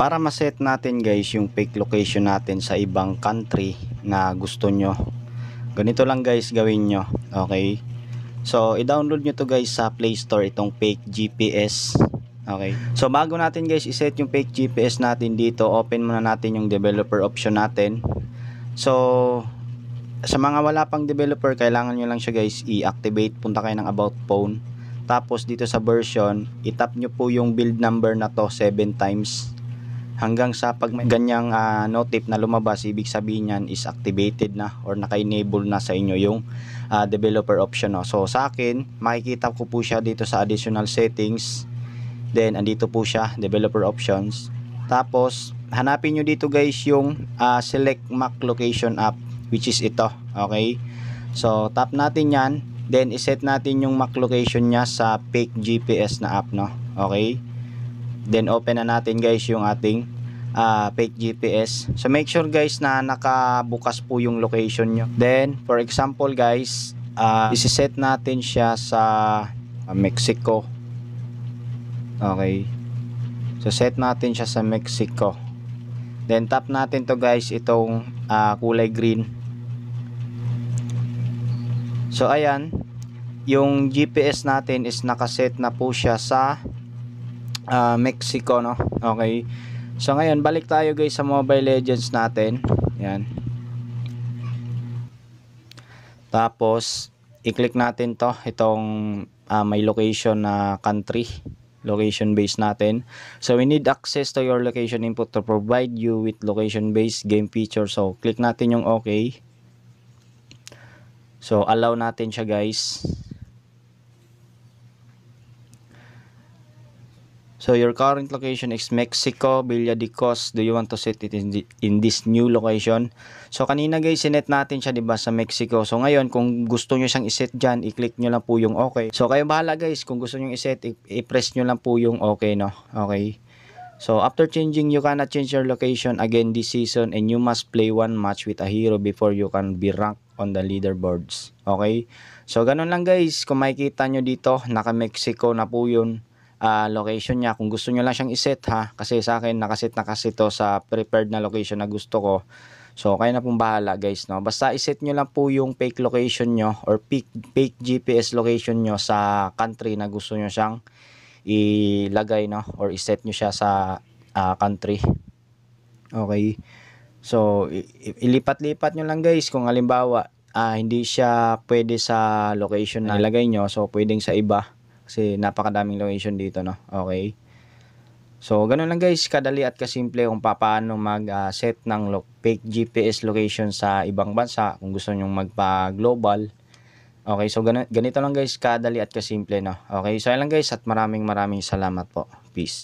para ma-set natin guys yung fake location natin sa ibang country na gusto nyo, ganito lang guys gawin nyo. Okay, so i-download nyo to guys sa Play Store, itong fake GPS. Okay, so bago natin guys i-set yung fake GPS natin dito, open muna natin yung developer option natin. So sa mga wala pang developer, kailangan nyo lang siya guys i-activate. Punta kayo ng about phone, tapos dito sa version, itap nyo po yung build number na to 7 times hanggang sa pag may ganyang notif na lumabas, ibig sabihin yan is activated na or naka-enable na sa inyo yung developer option, no? So sa akin, makikita ko po siya dito sa additional settings, then andito po siya developer options. Tapos hanapin nyo dito guys yung select Mac location app, which is ito. Okay, so tap natin yan, then iset natin yung Mac location nya sa fake GPS na app, no? Okay, then open na natin guys yung ating fake GPS. So make sure guys na nakabukas po yung location nyo. Then for example guys, isi-set natin siya sa Mexico. Okay, so set natin siya sa Mexico, then tap natin to guys, itong kulay green. So ayan, yung GPS natin is nakaset na po siya sa Mexico, no? Okay, so ngayon balik tayo guys sa Mobile Legends natin. Yan, tapos i-click natin to, itong may location na country, location base natin. So we need access to your location input to provide you with location based game feature. So click natin yung okay. So allow natin siya guys. So your current location is Mexico, Villa de Cos. Do you want to set it in this new location? So kanina guys sinet natin siya, diba, sa Mexico. So ngayon kung gusto nyo siyang iset dyan, i-click nyo lang po yung okay. So kayo bahala guys, kung gusto nyo iset, i-press nyo lang po yung okay, no? Okay, so after changing, you cannot change your location again this season and you must play one match with a hero before you can be ranked on the leaderboards. Okay, so ganun lang guys. Kung makikita nyo dito, naka Mexico na po yun location niya. Kung gusto nyo lang siyang iset, ha, kasi sa akin nakaset na kasi to sa prepared na location na gusto ko. So kayo na pong bahala guys, no? Basta iset nyo lang po yung fake location nyo or fake GPS location nyo sa country na gusto nyo siyang ilagay, no? Or iset nyo siya sa country. Okay, so ilipat-lipat nyo lang guys. Kung halimbawa hindi siya pwede sa location na ilagay nyo, so pwedeng sa iba kasi napakadaming location dito, no? Okay, so ganun lang guys, kadali at kasimple kung paano mag-set ng fake GPS location sa ibang bansa kung gusto nyong magpa-global. Okay, so ganito lang guys, kadali at kasimple, no? Okay, so ayun lang guys, at maraming salamat po. Peace.